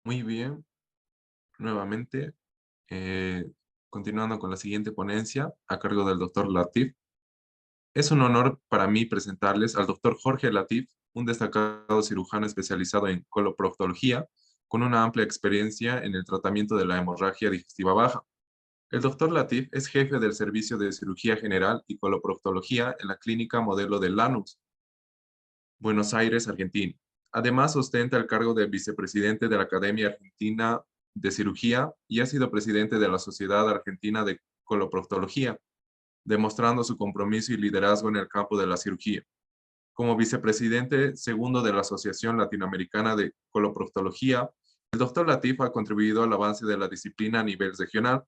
Muy bien, nuevamente, eh, continuando con la siguiente ponencia a cargo del doctor Latif. Es un honor para mí presentarles al doctor Jorge Latif, un destacado cirujano especializado en coloproctología, con una amplia experiencia en el tratamiento de la hemorragia digestiva baja. El doctor Latif es jefe del Servicio de Cirugía General y Coloproctología en la Clínica Modelo de Lanús, Buenos Aires, Argentina. Además, ostenta el cargo de vicepresidente de la Academia Argentina de Cirugía y ha sido presidente de la Sociedad Argentina de Coloproctología, demostrando su compromiso y liderazgo en el campo de la cirugía. Como vicepresidente segundo de la Asociación Latinoamericana de Coloproctología, el doctor Latif ha contribuido al avance de la disciplina a nivel regional.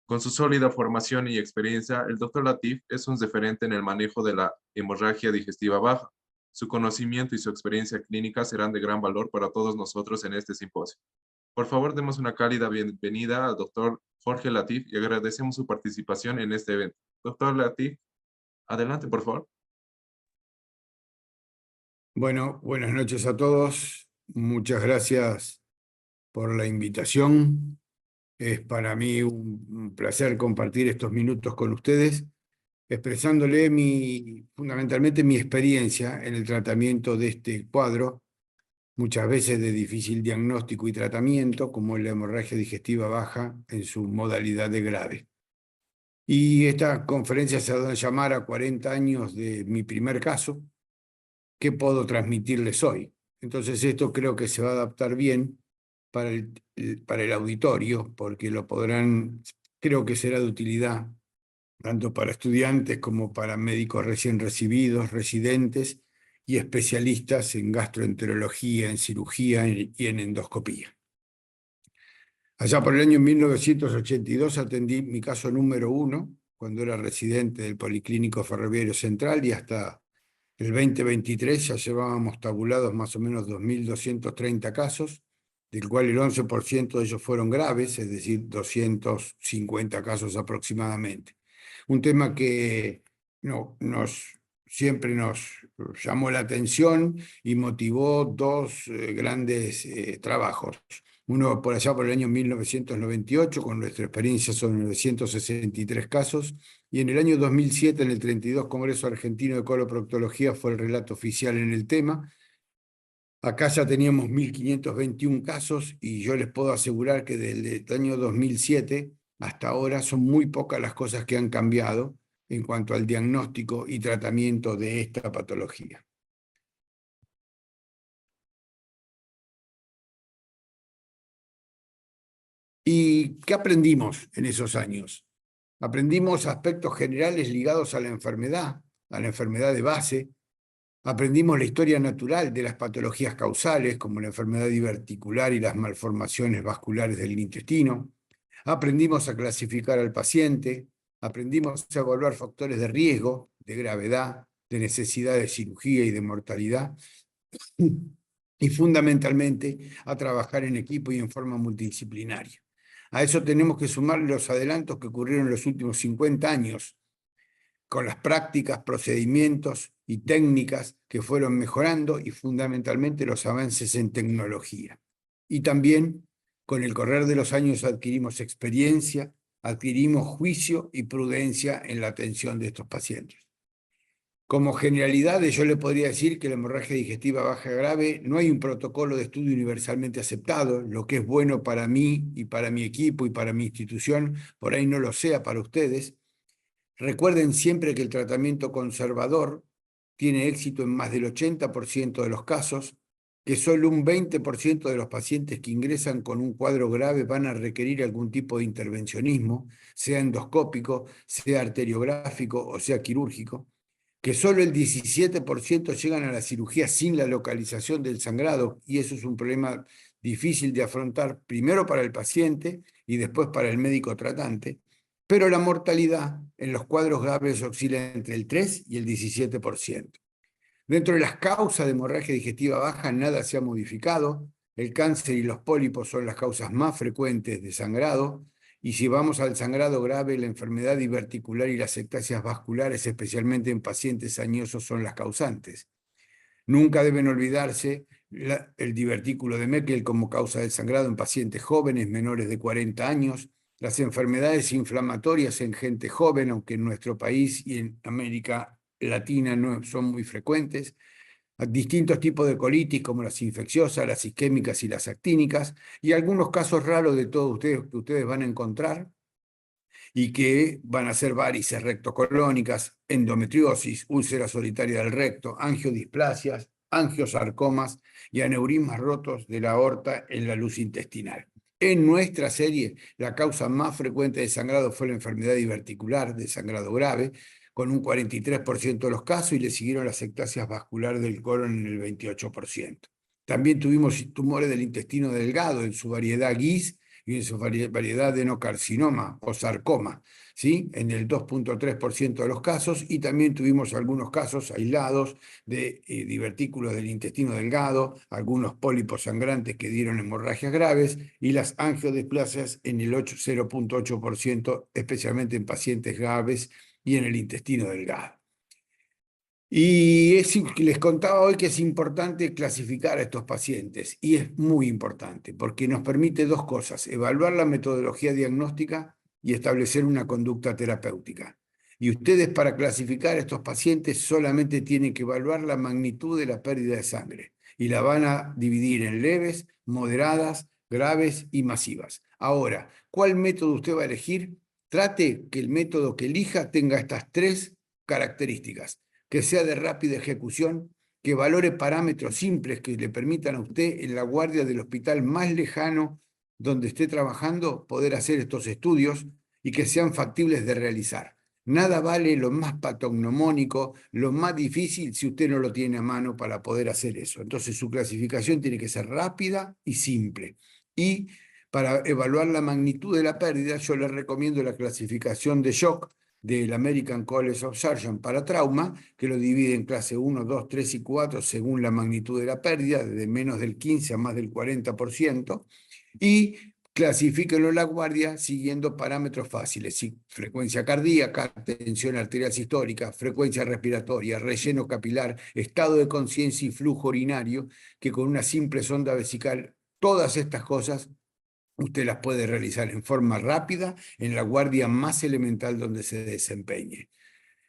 Con su sólida formación y experiencia, el doctor Latif es un referente en el manejo de la hemorragia digestiva baja. Su conocimiento y su experiencia clínica serán de gran valor para todos nosotros en este simposio. Por favor, demos una cálida bienvenida al doctor Jorge Latif y agradecemos su participación en este evento. Doctor Latif, adelante, por favor. Bueno, buenas noches a todos. Muchas gracias por la invitación. Es para mí un placer compartir estos minutos con ustedes, expresándole fundamentalmente mi experiencia en el tratamiento de este cuadro, muchas veces de difícil diagnóstico y tratamiento, como la hemorragia digestiva baja en su modalidad de grave. Y esta conferencia se va a llamar a 40 años de mi primer caso. ¿Qué puedo transmitirles hoy? Entonces esto creo que se va a adaptar bien para el auditorio, porque lo podrán, creo que será de utilidad tanto para estudiantes como para médicos recién recibidos, residentes y especialistas en gastroenterología, en cirugía y en endoscopía. Allá por el año 1982 atendí mi caso número 1, cuando era residente del Policlínico Ferroviario Central, y hasta el 2023 ya llevábamos tabulados más o menos 2.230 casos, del cual el 11% de ellos fueron graves, es decir, 250 casos aproximadamente. Un tema que siempre nos llamó la atención y motivó dos grandes trabajos. Uno por allá por el año 1998, con nuestra experiencia sobre 963 casos, y en el año 2007, en el 32 Congreso Argentino de Coloproctología, fue el relato oficial en el tema. Acá ya teníamos 1.521 casos y yo les puedo asegurar que desde el año 2007 hasta ahora son muy pocas las cosas que han cambiado en cuanto al diagnóstico y tratamiento de esta patología. ¿Y qué aprendimos en esos años? Aprendimos aspectos generales ligados a la enfermedad de base. Aprendimos la historia natural de las patologías causales, como la enfermedad diverticular y las malformaciones vasculares del intestino. Aprendimos a clasificar al paciente. Aprendimos a evaluar factores de riesgo, de gravedad, de necesidad de cirugía y de mortalidad. Y fundamentalmente a trabajar en equipo y en forma multidisciplinaria. A eso tenemos que sumar los adelantos que ocurrieron en los últimos 50 años, con las prácticas, procedimientos y técnicas que fueron mejorando y fundamentalmente los avances en tecnología. Y también con el correr de los años adquirimos experiencia, adquirimos juicio y prudencia en la atención de estos pacientes. Como generalidades, yo le podría decir que la hemorragia digestiva baja grave no hay un protocolo de estudio universalmente aceptado. Lo que es bueno para mí y para mi equipo y para mi institución, por ahí no lo sea para ustedes. Recuerden siempre que el tratamiento conservador tiene éxito en más del 80% de los casos, que solo un 20% de los pacientes que ingresan con un cuadro grave van a requerir algún tipo de intervencionismo, sea endoscópico, sea arteriográfico o sea quirúrgico, que solo el 17% llegan a la cirugía sin la localización del sangrado, y eso es un problema difícil de afrontar primero para el paciente y después para el médico tratante, pero la mortalidad en los cuadros graves oscila entre el 3 y el 17%. Dentro de las causas de hemorragia digestiva baja nada se ha modificado. El cáncer y los pólipos son las causas más frecuentes de sangrado, y si vamos al sangrado grave, la enfermedad diverticular y las ectasias vasculares, especialmente en pacientes añosos, son las causantes. Nunca deben olvidarse el divertículo de Meckel como causa del sangrado en pacientes jóvenes menores de 40 años, las enfermedades inflamatorias en gente joven, aunque en nuestro país y en América Latina no son muy frecuentes, distintos tipos de colitis como las infecciosas, las isquémicas y las actínicas, y algunos casos raros de todos ustedes que ustedes van a encontrar, y que van a ser varices rectocolónicas, endometriosis, úlcera solitaria del recto, angiodisplasias, angiosarcomas y aneurismas rotos de la aorta en la luz intestinal. En nuestra serie, la causa más frecuente de sangrado fue la enfermedad diverticular de sangrado grave, con un 43% de los casos, y le siguieron las ectasias vasculares del colon en el 28%. También tuvimos tumores del intestino delgado en su variedad GIS y en su variedad de adenocarcinoma o sarcoma, ¿sí? En el 2,3% de los casos, y también tuvimos algunos casos aislados de divertículos del intestino delgado, algunos pólipos sangrantes que dieron hemorragias graves, y las angiodisplasias en el 0,8%, especialmente en pacientes graves y en el intestino delgado. Y les contaba hoy que es importante clasificar a estos pacientes, y es muy importante porque nos permite dos cosas: evaluar la metodología diagnóstica y establecer una conducta terapéutica. Y ustedes, para clasificar a estos pacientes, solamente tienen que evaluar la magnitud de la pérdida de sangre, y la van a dividir en leves, moderadas, graves y masivas. Ahora, ¿cuál método usted va a elegir? Trate que el método que elija tenga estas tres características: que sea de rápida ejecución, que valore parámetros simples que le permitan a usted, en la guardia del hospital más lejano donde esté trabajando, poder hacer estos estudios, y que sean factibles de realizar. Nada vale lo más patognomónico, lo más difícil, si usted no lo tiene a mano para poder hacer eso. Entonces su clasificación tiene que ser rápida y simple. Y para evaluar la magnitud de la pérdida, yo les recomiendo la clasificación de shock del American College of Surgeons para trauma, que lo divide en clase 1, 2, 3 y 4 según la magnitud de la pérdida, desde menos del 15 a más del 40%, y clasifíquenlo en la guardia siguiendo parámetros fáciles: frecuencia cardíaca, tensión arterial sistólica, frecuencia respiratoria, relleno capilar, estado de conciencia y flujo urinario, que con una simple sonda vesical, todas estas cosas usted las puede realizar en forma rápida en la guardia más elemental donde se desempeñe.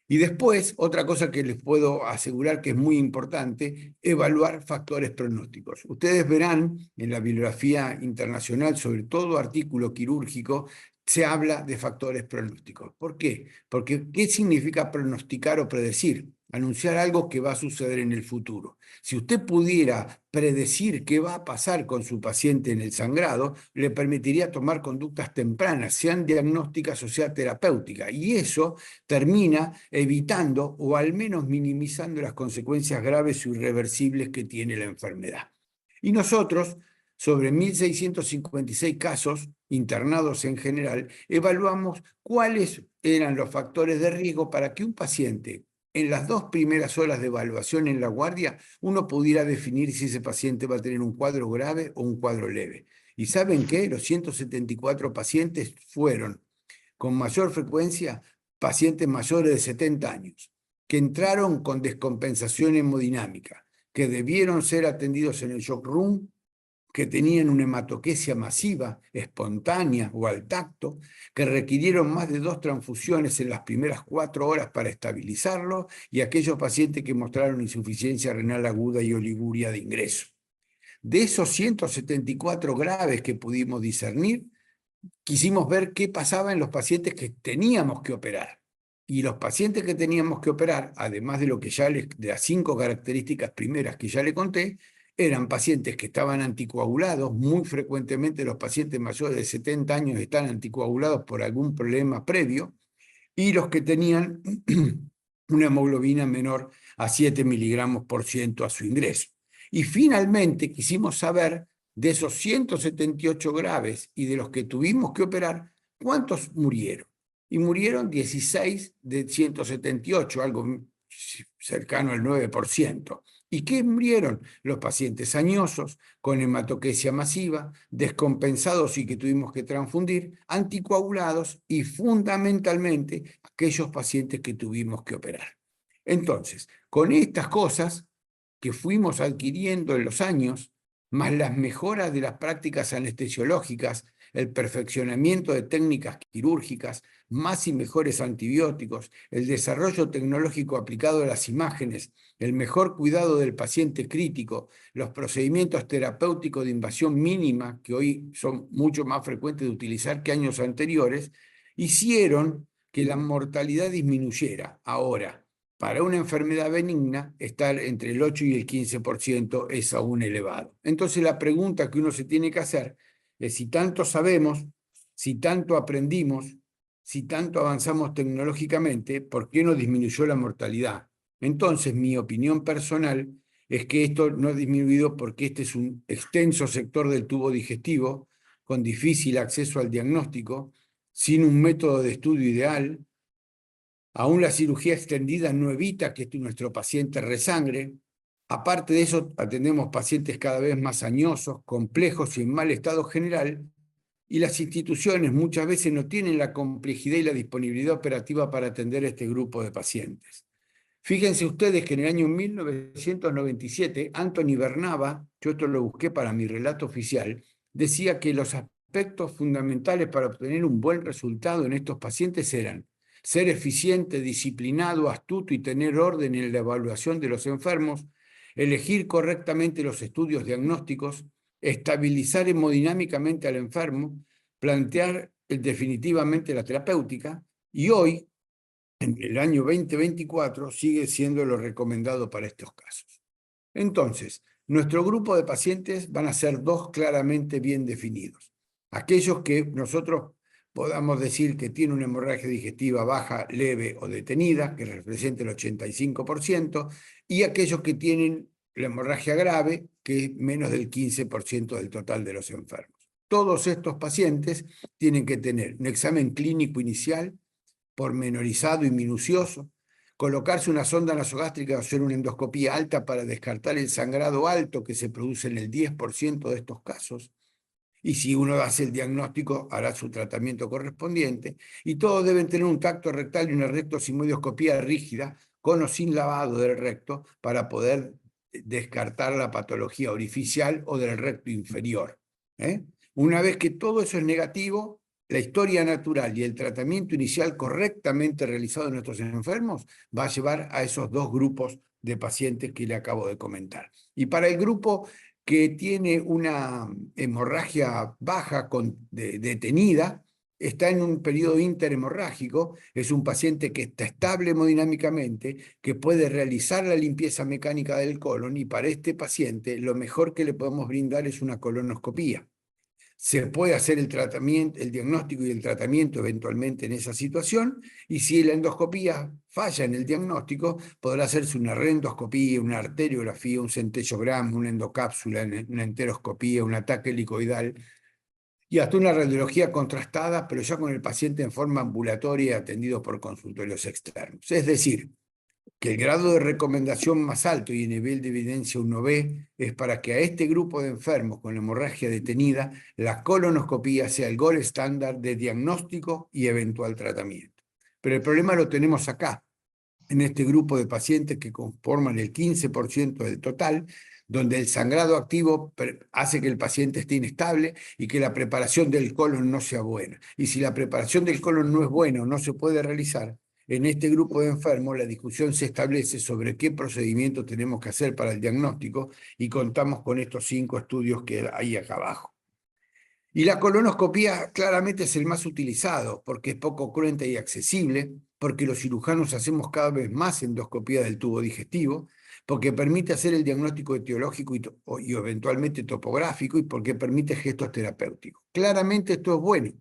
Y después, otra cosa que les puedo asegurar que es muy importante: evaluar factores pronósticos. Ustedes verán en la bibliografía internacional, sobre todo artículo quirúrgico, se habla de factores pronósticos. ¿Por qué? Porque ¿qué significa pronosticar o predecir? Anunciar algo que va a suceder en el futuro. Si usted pudiera predecir qué va a pasar con su paciente en el sangrado, le permitiría tomar conductas tempranas, sean diagnósticas o sea terapéuticas, y eso termina evitando o al menos minimizando las consecuencias graves o irreversibles que tiene la enfermedad. Y nosotros, sobre 1.656 casos internados en general, evaluamos cuáles eran los factores de riesgo para que un paciente, en las 2 primeras horas de evaluación en la guardia, uno pudiera definir si ese paciente va a tener un cuadro grave o un cuadro leve. ¿Y saben qué? Los 174 pacientes fueron, con mayor frecuencia, pacientes mayores de 70 años, que entraron con descompensación hemodinámica, que debieron ser atendidos en el shock room, que tenían una hematoquesia masiva, espontánea o al tacto, que requirieron más de 2 transfusiones en las primeras 4 horas para estabilizarlo, y aquellos pacientes que mostraron insuficiencia renal aguda y oliguria de ingreso. De esos 174 graves que pudimos discernir, quisimos ver qué pasaba en los pacientes que teníamos que operar. Y los pacientes que teníamos que operar, además de lo que de las 5 características primeras que ya le conté, eran pacientes que estaban anticoagulados. Muy frecuentemente los pacientes mayores de 70 años están anticoagulados por algún problema previo, y los que tenían una hemoglobina menor a 7 miligramos por ciento a su ingreso. Y finalmente quisimos saber, de esos 178 graves y de los que tuvimos que operar, ¿cuántos murieron? Y murieron 16 de 178, algo cercano al 9%. ¿Y qué murieron? Los pacientes añosos, con hematoquesia masiva, descompensados y que tuvimos que transfundir, anticoagulados, y fundamentalmente aquellos pacientes que tuvimos que operar. Entonces, con estas cosas que fuimos adquiriendo en los años, más las mejoras de las prácticas anestesiológicas, el perfeccionamiento de técnicas quirúrgicas, más y mejores antibióticos, el desarrollo tecnológico aplicado a las imágenes, el mejor cuidado del paciente crítico, los procedimientos terapéuticos de invasión mínima, que hoy son mucho más frecuentes de utilizar que años anteriores, hicieron que la mortalidad disminuyera. Ahora, para una enfermedad benigna, estar entre el 8 y el 15% es aún elevado. Entonces, la pregunta que uno se tiene que hacer es si tanto sabemos, si tanto aprendimos, si tanto avanzamos tecnológicamente, ¿por qué no disminuyó la mortalidad? Entonces, mi opinión personal es que esto no ha disminuido porque este es un extenso sector del tubo digestivo, con difícil acceso al diagnóstico, sin un método de estudio ideal. Aún la cirugía extendida no evita que nuestro paciente resangre. Aparte de eso, atendemos pacientes cada vez más añosos, complejos y en mal estado general, y las instituciones muchas veces no tienen la complejidad y la disponibilidad operativa para atender a este grupo de pacientes. Fíjense ustedes que en el año 1997, Anthony Bernava, yo esto lo busqué para mi relato oficial, decía que los aspectos fundamentales para obtener un buen resultado en estos pacientes eran ser eficiente, disciplinado, astuto y tener orden en la evaluación de los enfermos, elegir correctamente los estudios diagnósticos, estabilizar hemodinámicamente al enfermo, plantear definitivamente la terapéutica, y hoy, en el año 2024, sigue siendo lo recomendado para estos casos. Entonces, nuestro grupo de pacientes van a ser dos claramente bien definidos. Aquellos que nosotros podamos decir que tienen una hemorragia digestiva baja, leve o detenida, que represente el 85%, y aquellos que tienen la hemorragia grave, que es menos del 15% del total de los enfermos. Todos estos pacientes tienen que tener un examen clínico inicial, pormenorizado y minucioso, colocarse una sonda nasogástrica o hacer una endoscopía alta para descartar el sangrado alto que se produce en el 10% de estos casos. Y si uno hace el diagnóstico, hará su tratamiento correspondiente. Y todos deben tener un tacto rectal y una rectosigmoidoscopía rígida, con o sin lavado del recto, para poder descartar la patología orificial o del recto inferior. Una vez que todo eso es negativo, la historia natural y el tratamiento inicial correctamente realizado en nuestros enfermos va a llevar a esos dos grupos de pacientes que le acabo de comentar. Y para el grupo que tiene una hemorragia baja detenida, está en un periodo interhemorrágico, es un paciente que está estable hemodinámicamente, que puede realizar la limpieza mecánica del colon, y para este paciente lo mejor que le podemos brindar es una colonoscopía. Se puede hacer el tratamiento, el diagnóstico y el tratamiento eventualmente en esa situación, y si la endoscopía falla en el diagnóstico, podrá hacerse una reendoscopía, una arteriografía, un centellograma, una endocápsula, una enteroscopía, un ataque helicoidal, y hasta una radiología contrastada, pero ya con el paciente en forma ambulatoria y atendido por consultorios externos. Es decir, que el grado de recomendación más alto y el nivel de evidencia 1B es para que a este grupo de enfermos con hemorragia detenida, la colonoscopía sea el gold estándar de diagnóstico y eventual tratamiento. Pero el problema lo tenemos acá, en este grupo de pacientes que conforman el 15% del total, donde el sangrado activo hace que el paciente esté inestable y que la preparación del colon no sea buena. Y si la preparación del colon no es buena o no se puede realizar, en este grupo de enfermos la discusión se establece sobre qué procedimiento tenemos que hacer para el diagnóstico, y contamos con estos 5 estudios que hay acá abajo. Y la colonoscopía claramente es el más utilizado porque es poco cruenta y accesible, porque los cirujanos hacemos cada vez más endoscopía del tubo digestivo, porque permite hacer el diagnóstico etiológico y eventualmente topográfico, y porque permite gestos terapéuticos. Claramente esto es bueno,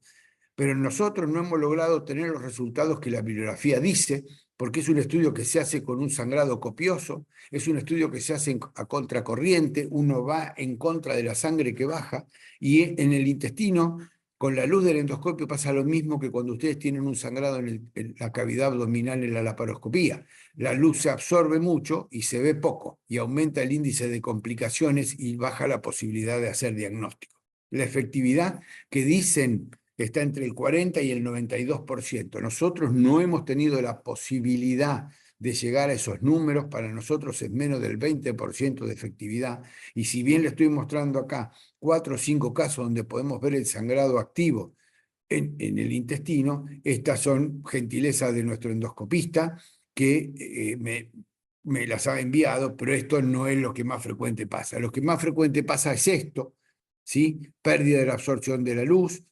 pero nosotros no hemos logrado tener los resultados que la bibliografía dice, porque es un estudio que se hace con un sangrado copioso, es un estudio que se hace a contracorriente, uno va en contra de la sangre que baja, y en el intestino, con la luz del endoscopio, pasa lo mismo que cuando ustedes tienen un sangrado en la cavidad abdominal en la laparoscopía. La luz se absorbe mucho y se ve poco, y aumenta el índice de complicaciones y baja la posibilidad de hacer diagnóstico. La efectividad que dicen está entre el 40 y el 92%. Nosotros no hemos tenido la posibilidad de llegar a esos números. Para nosotros es menos del 20% de efectividad. Y si bien le estoy mostrando acá 4 o 5 casos donde podemos ver el sangrado activo en el intestino, estas son gentilezas de nuestro endoscopista que me las ha enviado, pero esto no es lo que más frecuente pasa. Lo que más frecuente pasa es esto, ¿sí? Pérdida de la absorción de la luz,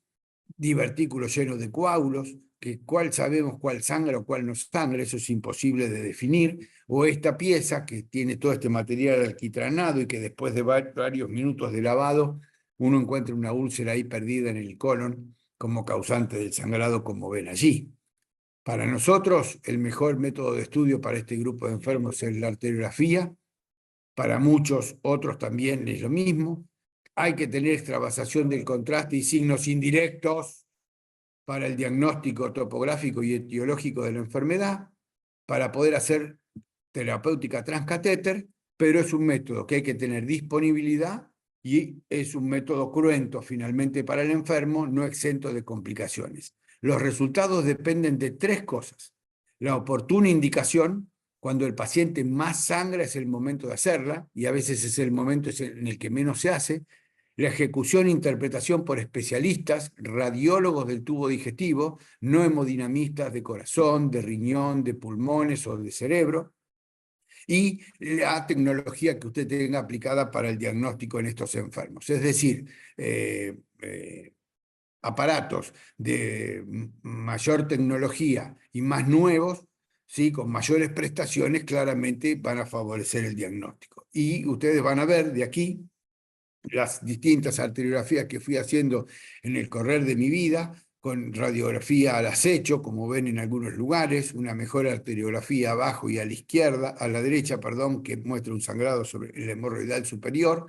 divertículos llenos de coágulos, que cuál sabemos cuál sangra o cuál no sangra, eso es imposible de definir, o esta pieza que tiene todo este material alquitranado y que después de varios minutos de lavado uno encuentra una úlcera ahí perdida en el colon como causante del sangrado, como ven allí. Para nosotros, el mejor método de estudio para este grupo de enfermos es la arteriografía. Para muchos otros también es lo mismo. Hay que tener extravasación del contraste y signos indirectos para el diagnóstico topográfico y etiológico de la enfermedad, para poder hacer terapéutica transcatéter, pero es un método que hay que tener disponibilidad y es un método cruento finalmente para el enfermo, no exento de complicaciones. Los resultados dependen de 3 cosas. La oportuna indicación, cuando el paciente más sangra es el momento de hacerla, y a veces es el momento en el que menos se hace. La ejecución e interpretación por especialistas, radiólogos del tubo digestivo, no hemodinamistas de corazón, de riñón, de pulmones o de cerebro, y la tecnología que usted tenga aplicada para el diagnóstico en estos enfermos. Es decir, aparatos de mayor tecnología y más nuevos, ¿sí? Con mayores prestaciones, claramente van a favorecer el diagnóstico. Y ustedes van a ver de aquí las distintas arteriografías que fui haciendo en el correr de mi vida, con radiografía al acecho, como ven en algunos lugares, una mejor arteriografía abajo y a la izquierda, a la derecha, perdón, que muestra un sangrado sobre el hemorroidal superior.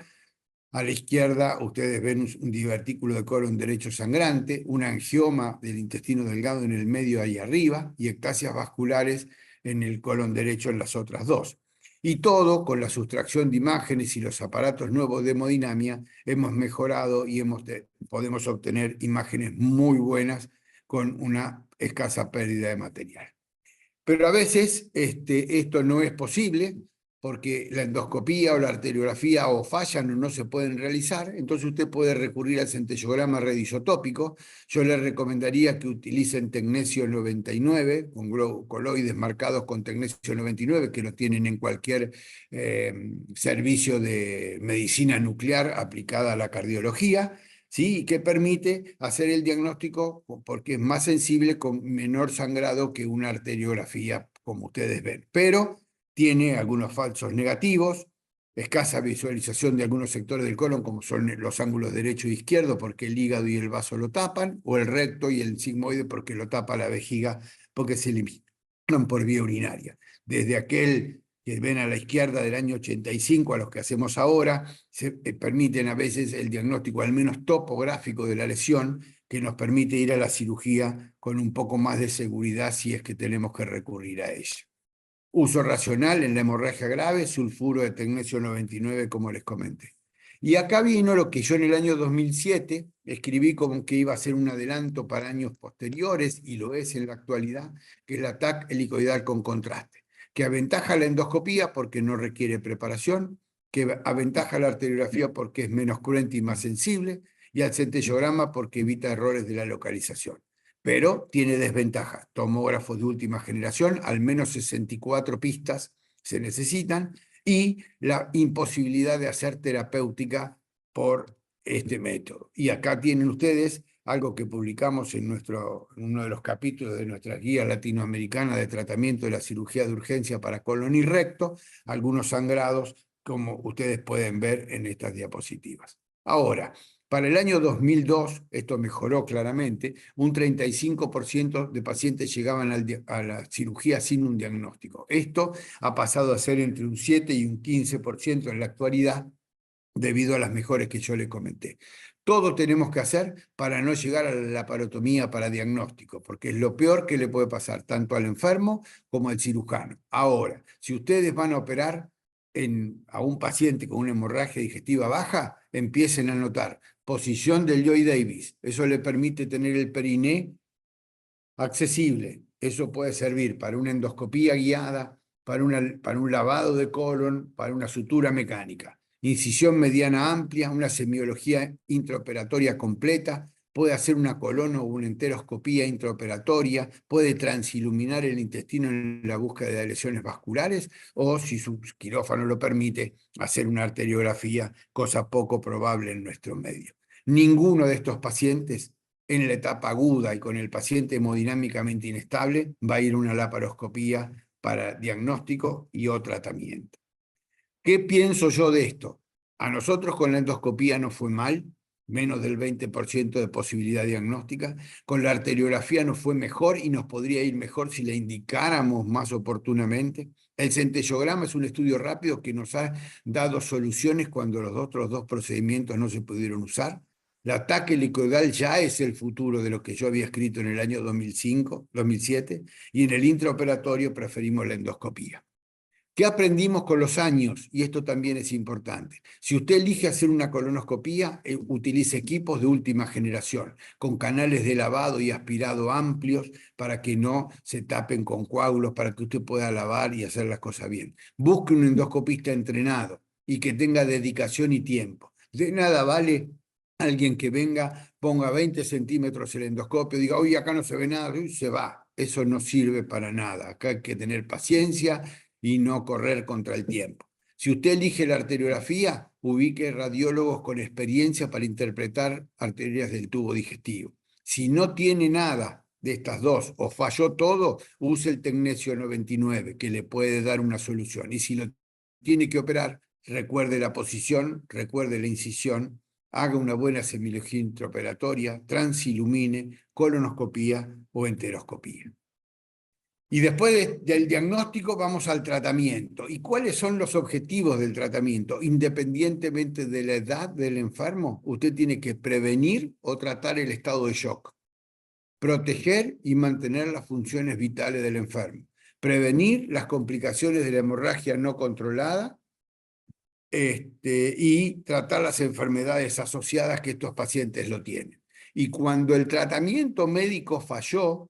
A la izquierda ustedes ven un divertículo de colon derecho sangrante, un angioma del intestino delgado en el medio ahí arriba y ectasias vasculares en el colon derecho en las otras dos. Y todo con la sustracción de imágenes y los aparatos nuevos de hemodinamia hemos mejorado y podemos obtener imágenes muy buenas con una escasa pérdida de material. Pero a veces esto no es posible porque la endoscopía o la arteriografía o fallan o no se pueden realizar, entonces usted puede recurrir al centellograma radisotópico. Yo le recomendaría que utilicen tecnesio 99, con coloides marcados con tecnesio 99, que lo tienen en cualquier servicio de medicina nuclear aplicada a la cardiología, ¿sí? Y que permite hacer el diagnóstico porque es más sensible con menor sangrado que una arteriografía, como ustedes ven. Pero tiene algunos falsos negativos, escasa visualización de algunos sectores del colon, como son los ángulos derecho e izquierdo, porque el hígado y el vaso lo tapan, o el recto y el sigmoide, porque lo tapa la vejiga, porque se eliminan por vía urinaria. Desde aquel que ven a la izquierda del año 85 a los que hacemos ahora, se permiten a veces el diagnóstico, al menos topográfico, de la lesión, que nos permite ir a la cirugía con un poco más de seguridad si es que tenemos que recurrir a ella. Uso racional en la hemorragia grave, sulfuro de tecnesio 99, como les comenté. Y acá vino lo que yo en el año 2007 escribí como que iba a ser un adelanto para años posteriores, y lo es en la actualidad, que es la TAC helicoidal con contraste, que aventaja la endoscopía porque no requiere preparación, que aventaja la arteriografía porque es menos cruenta y más sensible, y al centellograma porque evita errores de la localización. Pero tiene desventajas. Tomógrafos de última generación, al menos 64 pistas se necesitan, y la imposibilidad de hacer terapéutica por este método. Y acá tienen ustedes algo que publicamos en uno de los capítulos de nuestra guía latinoamericana de tratamiento de la cirugía de urgencia para colon y recto, algunos sangrados, como ustedes pueden ver en estas diapositivas. Ahora, para el año 2002, esto mejoró claramente, un 35% de pacientes llegaban a la cirugía sin un diagnóstico. Esto ha pasado a ser entre un 7 y un 15% en la actualidad, debido a las mejoras que yo les comenté. Todo tenemos que hacer para no llegar a la laparotomía para diagnóstico, porque es lo peor que le puede pasar tanto al enfermo como al cirujano. Ahora, si ustedes van a operar a un paciente con una hemorragia digestiva baja, empiecen a notar posición del Joy Davis. Eso le permite tener el periné accesible. Eso puede servir para una endoscopía guiada, para un lavado de colon, para una sutura mecánica. Incisión mediana amplia, una semiología intraoperatoria completa, puede hacer una colono o una enteroscopía intraoperatoria, puede transiluminar el intestino en la búsqueda de lesiones vasculares, o si su quirófano lo permite, hacer una arteriografía, cosa poco probable en nuestro medio. Ninguno de estos pacientes en la etapa aguda y con el paciente hemodinámicamente inestable va a ir a una laparoscopía para diagnóstico y o tratamiento. ¿Qué pienso yo de esto? A nosotros con la endoscopía no fue mal, menos del 20% de posibilidad diagnóstica. Con la arteriografía nos fue mejor y nos podría ir mejor si la indicáramos más oportunamente. El centellograma es un estudio rápido que nos ha dado soluciones cuando los otros dos procedimientos no se pudieron usar. La TAC helicoidal ya es el futuro de lo que yo había escrito en el año 2005, 2007, y en el intraoperatorio preferimos la endoscopía. ¿Qué aprendimos con los años? Y esto también es importante. Si usted elige hacer una colonoscopía, utilice equipos de última generación, con canales de lavado y aspirado amplios para que no se tapen con coágulos, para que usted pueda lavar y hacer las cosas bien. Busque un endoscopista entrenado y que tenga dedicación y tiempo. De nada vale alguien que venga, ponga 20 centímetros el endoscopio, diga, oye, acá no se ve nada, y se va. Eso no sirve para nada. Acá hay que tener paciencia y no correr contra el tiempo. Si usted elige la arteriografía, ubique radiólogos con experiencia para interpretar arterias del tubo digestivo. Si no tiene nada de estas dos o falló todo, use el tecnesio 99, que le puede dar una solución. Y si lo tiene que operar, recuerde la posición, recuerde la incisión, haga una buena semiología intraoperatoria, transilumine, colonoscopía o enteroscopía. Y después del diagnóstico vamos al tratamiento. ¿Y cuáles son los objetivos del tratamiento? Independientemente de la edad del enfermo, usted tiene que prevenir o tratar el estado de shock, proteger y mantener las funciones vitales del enfermo, prevenir las complicaciones de la hemorragia no controlada y tratar las enfermedades asociadas que estos pacientes lo tienen. Y cuando el tratamiento médico falló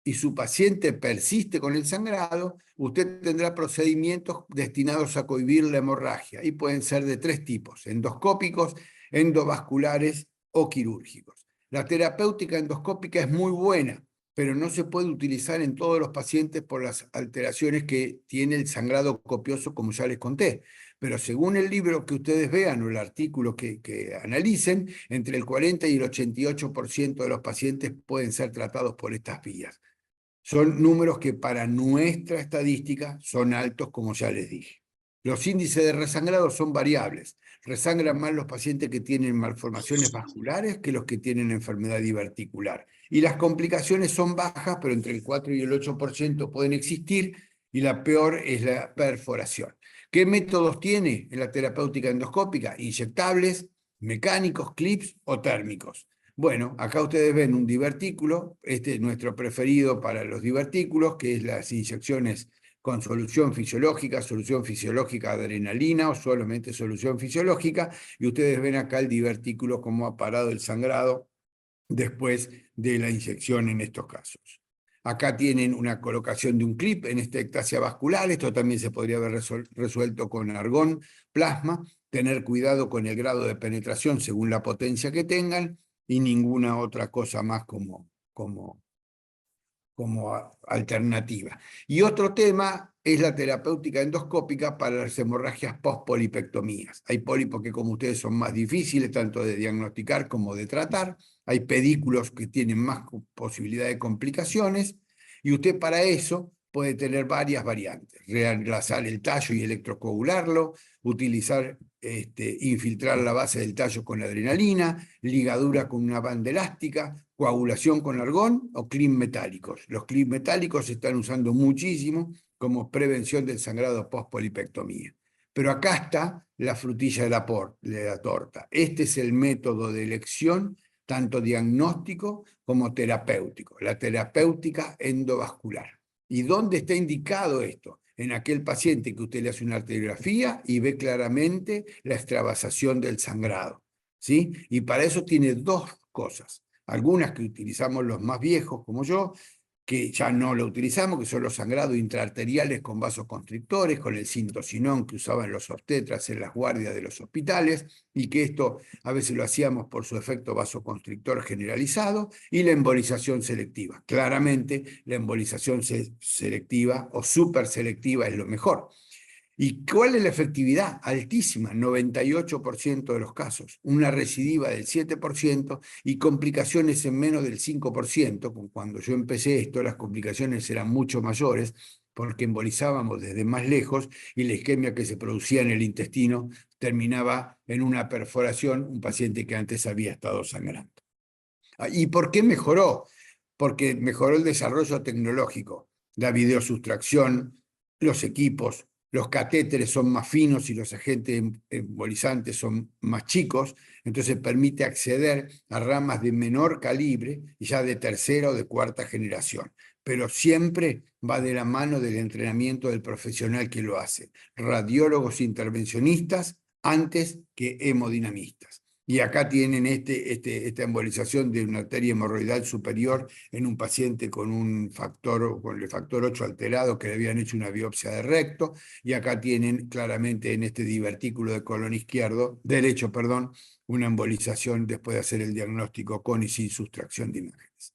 y su paciente persiste con el sangrado, usted tendrá procedimientos destinados a cohibir la hemorragia y pueden ser de tres tipos: endoscópicos, endovasculares o quirúrgicos. La terapéutica endoscópica es muy buena, pero no se puede utilizar en todos los pacientes por las alteraciones que tiene el sangrado copioso, como ya les conté. Pero según el libro que ustedes vean o el artículo que analicen, entre el 40 y el 88% de los pacientes pueden ser tratados por estas vías. Son números que para nuestra estadística son altos, como ya les dije. Los índices de resangrado son variables. Resangran más los pacientes que tienen malformaciones vasculares que los que tienen enfermedad diverticular. Y las complicaciones son bajas, pero entre el 4 y el 8% pueden existir, y la peor es la perforación. ¿Qué métodos tiene en la terapéutica endoscópica? Inyectables, mecánicos, clips o térmicos. Bueno, acá ustedes ven un divertículo, este es nuestro preferido para los divertículos, que es las inyecciones con solución fisiológica de adrenalina o solamente solución fisiológica, y ustedes ven acá el divertículo como ha parado el sangrado después de la inyección en estos casos. Acá tienen una colocación de un clip en esta ectasia vascular. Esto también se podría haber resuelto con argón, plasma. Tener cuidado con el grado de penetración según la potencia que tengan, y ninguna otra cosa más como alternativa. Y otro tema es la terapéutica endoscópica para las hemorragias post-polipectomías. Hay pólipos que, como ustedes, son más difíciles tanto de diagnosticar como de tratar. Hay pedículos que tienen más posibilidad de complicaciones, y usted para eso puede tener varias variantes: reemplazar el tallo y electrocoagularlo, utilizar, infiltrar la base del tallo con adrenalina, ligadura con una banda elástica, coagulación con argón o clips metálicos. Los clips metálicos se están usando muchísimo como prevención del sangrado post-polipectomía. Pero acá está la frutilla de la torta. Este es el método de elección, tanto diagnóstico como terapéutico, la terapéutica endovascular. ¿Y dónde está indicado esto? En aquel paciente que usted le hace una arteriografía y ve claramente la extravasación del sangrado, ¿sí? Y para eso tiene dos cosas. Algunas que utilizamos los más viejos, como yo, que ya no lo utilizamos, que son los sangrados intraarteriales con vasoconstrictores, con el cintocinón que usaban los obstetras en las guardias de los hospitales, y que esto a veces lo hacíamos por su efecto vasoconstrictor generalizado, y la embolización selectiva. Claramente, la embolización selectiva o superselectiva es lo mejor. ¿Y cuál es la efectividad? Altísima, 98% de los casos, una recidiva del 7% y complicaciones en menos del 5%. Cuando yo empecé esto, las complicaciones eran mucho mayores porque embolizábamos desde más lejos y la isquemia que se producía en el intestino terminaba en una perforación, un paciente que antes había estado sangrando. ¿Y por qué mejoró? Porque mejoró el desarrollo tecnológico, la videosustracción, los equipos, los catéteres son más finos y los agentes embolizantes son más chicos, entonces permite acceder a ramas de menor calibre y ya de tercera o de cuarta generación. Pero siempre va de la mano del entrenamiento del profesional que lo hace. Radiólogos intervencionistas antes que hemodinamistas. Y acá tienen esta embolización de una arteria hemorroidal superior en un paciente con con el factor 8 alterado que le habían hecho una biopsia de recto. Y acá tienen claramente en este divertículo de colon derecho, perdón, una embolización después de hacer el diagnóstico con y sin sustracción de imágenes.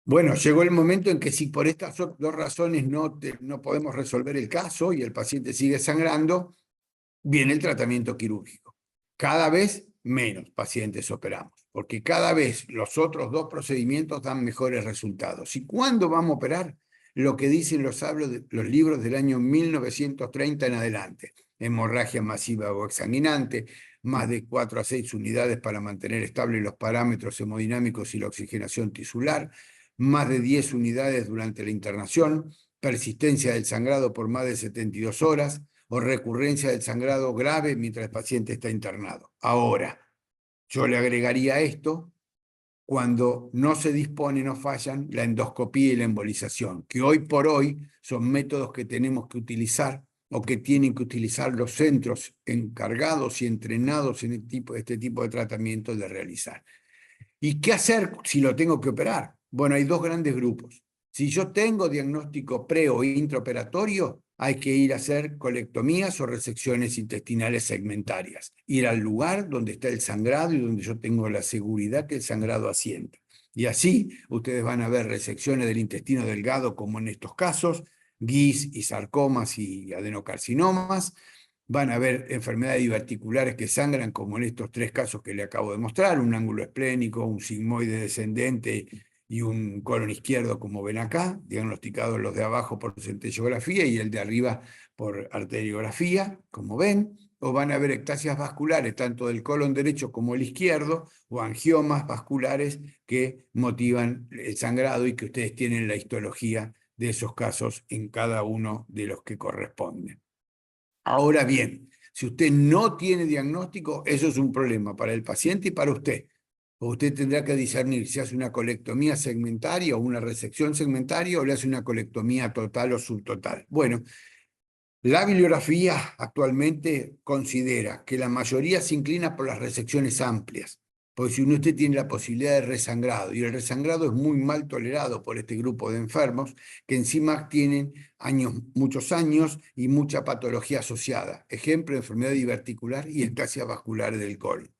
Bueno, llegó el momento en que si por estas dos razones no podemos resolver el caso y el paciente sigue sangrando, viene el tratamiento quirúrgico. Cada vez menos pacientes operamos, porque cada vez los otros dos procedimientos dan mejores resultados. ¿Y cuándo vamos a operar? Lo que dicen los libros del año 1930 en adelante. Hemorragia masiva o exsanguinante, más de 4 a 6 unidades para mantener estables los parámetros hemodinámicos y la oxigenación tisular, más de 10 unidades durante la internación, persistencia del sangrado por más de 72 horas, o recurrencia del sangrado grave mientras el paciente está internado. Ahora, yo le agregaría a esto cuando no se dispone, no fallan la endoscopía y la embolización, que hoy por hoy son métodos que tenemos que utilizar o que tienen que utilizar los centros encargados y entrenados en este tipo de tratamiento de realizar. ¿Y qué hacer si lo tengo que operar? Bueno, hay dos grandes grupos. Si yo tengo diagnóstico pre o intraoperatorio, hay que ir a hacer colectomías o resecciones intestinales segmentarias. Ir al lugar donde está el sangrado y donde yo tengo la seguridad que el sangrado asienta. Y así ustedes van a ver resecciones del intestino delgado como en estos casos, guis y sarcomas y adenocarcinomas. Van a haber enfermedades diverticulares que sangran, como en estos 3 casos que le acabo de mostrar, un ángulo esplénico, un sigmoide descendente y un colon izquierdo, como ven acá, diagnosticados los de abajo por centellografía y el de arriba por arteriografía, como ven, o van a haber ectasias vasculares, tanto del colon derecho como el izquierdo, o angiomas vasculares que motivan el sangrado y que ustedes tienen la histología de esos casos en cada uno de los que corresponden. Ahora bien, si usted no tiene diagnóstico, eso es un problema para el paciente y para usted. Usted tendrá que discernir si hace una colectomía segmentaria o una resección segmentaria o le hace una colectomía total o subtotal. Bueno, la bibliografía actualmente considera que la mayoría se inclina por las resecciones amplias, porque si usted tiene la posibilidad de resangrado, y el resangrado es muy mal tolerado por este grupo de enfermos, que encima tienen muchos años y mucha patología asociada. Ejemplo, enfermedad diverticular y ectasia vascular del colon.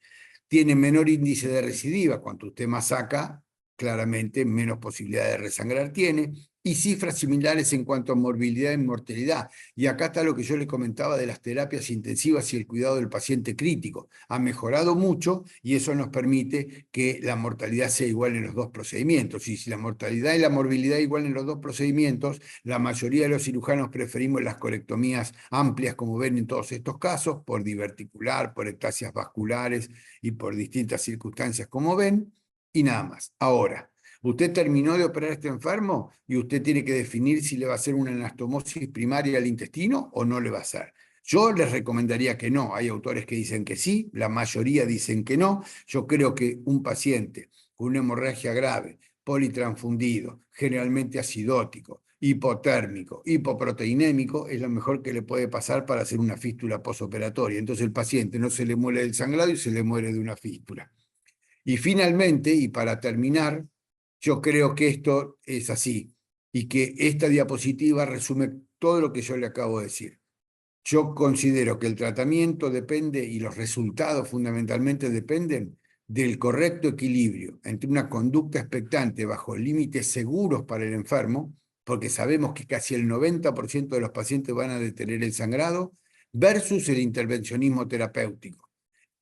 Tiene menor índice de recidiva, cuanto usted más saca, claramente menos posibilidad de resangrar tiene, y cifras similares en cuanto a morbilidad y mortalidad. Y acá está lo que yo le comentaba de las terapias intensivas y el cuidado del paciente crítico. Ha mejorado mucho y eso nos permite que la mortalidad sea igual en los dos procedimientos. Y si la mortalidad y la morbilidad igual en los dos procedimientos, la mayoría de los cirujanos preferimos las colectomías amplias, como ven en todos estos casos, por diverticular, por ectasias vasculares y por distintas circunstancias, como ven, y nada más. Ahora, usted terminó de operar a este enfermo y usted tiene que definir si le va a hacer una anastomosis primaria al intestino o no le va a hacer. Yo les recomendaría que no. Hay autores que dicen que sí, la mayoría dicen que no. Yo creo que un paciente con una hemorragia grave, politransfundido, generalmente acidótico, hipotérmico, hipoproteinémico, es lo mejor que le puede pasar para hacer una fístula posoperatoria. Entonces el paciente no se le muere del sangrado y se le muere de una fístula. Y finalmente, y para terminar, Yo creo que esto es así y que esta diapositiva resume todo lo que yo le acabo de decir. Yo considero que el tratamiento depende y los resultados fundamentalmente dependen del correcto equilibrio entre una conducta expectante bajo límites seguros para el enfermo, porque sabemos que casi el 90% de los pacientes van a detener el sangrado, versus el intervencionismo terapéutico.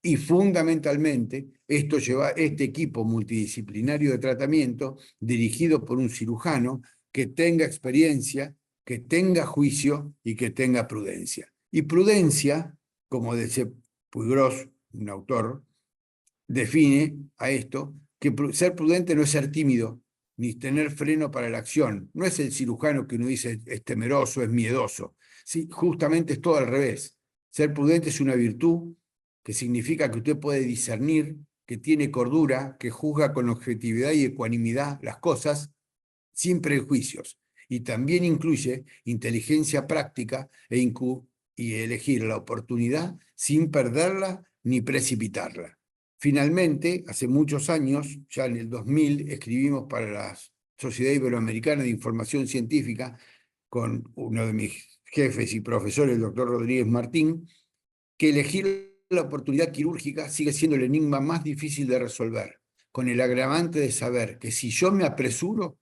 Y fundamentalmente, esto lleva este equipo multidisciplinario de tratamiento, dirigido por un cirujano que tenga experiencia, que tenga juicio y que tenga prudencia. Y prudencia, como dice Puigros, un autor, define a esto, que ser prudente no es ser tímido, ni tener freno para la acción. No es el cirujano que uno dice es temeroso, es miedoso. Sí, justamente es todo al revés. Ser prudente es una virtud que significa que usted puede discernir, que tiene cordura, que juzga con objetividad y ecuanimidad las cosas sin prejuicios. Y también incluye inteligencia práctica y elegir la oportunidad sin perderla ni precipitarla. Finalmente, hace muchos años, ya en el 2000, escribimos para la Sociedad Iberoamericana de Información Científica con uno de mis jefes y profesores, el doctor Rodríguez Martín, que elegir la oportunidad quirúrgica sigue siendo el enigma más difícil de resolver, con el agravante de saber que si yo me apresuro,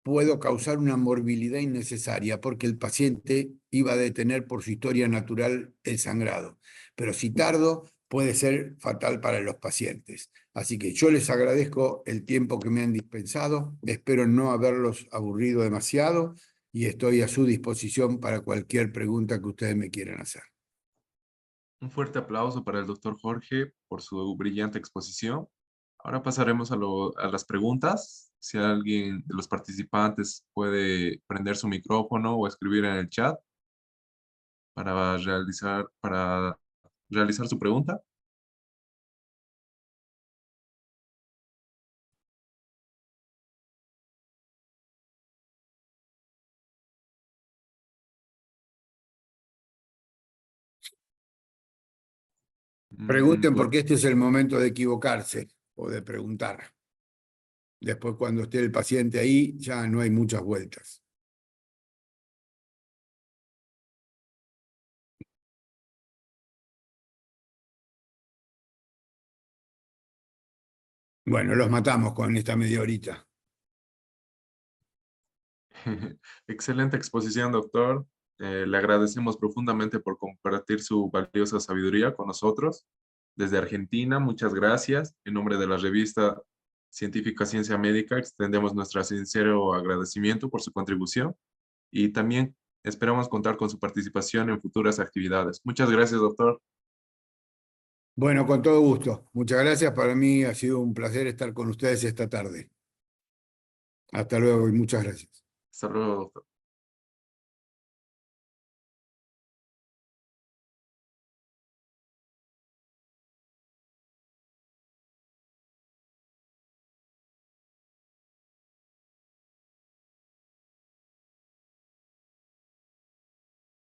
puedo causar una morbilidad innecesaria, porque el paciente iba a detener por su historia natural el sangrado. Pero si tardo, puede ser fatal para los pacientes. Así que yo les agradezco el tiempo que me han dispensado, espero no haberlos aburrido demasiado y estoy a su disposición para cualquier pregunta que ustedes me quieran hacer. Un fuerte aplauso para el doctor Jorge por su brillante exposición. Ahora pasaremos a las preguntas. Si alguien de los participantes puede prender su micrófono o escribir en el chat para realizar su pregunta. Pregunten Pues, porque este es el momento de equivocarse o de preguntar. Después, cuando esté el paciente ahí, ya no hay muchas vueltas. Bueno, los matamos con esta media horita. excelente exposición, doctor. Le agradecemos profundamente por compartir su valiosa sabiduría con nosotros. Desde Argentina, muchas gracias. En nombre de la revista científica Ciencia Médica, extendemos nuestro sincero agradecimiento por su contribución y también esperamos contar con su participación en futuras actividades. Muchas gracias, doctor. Bueno, con todo gusto. Muchas gracias. Para mí ha sido un placer estar con ustedes esta tarde. Hasta luego y muchas gracias. Hasta luego, doctor.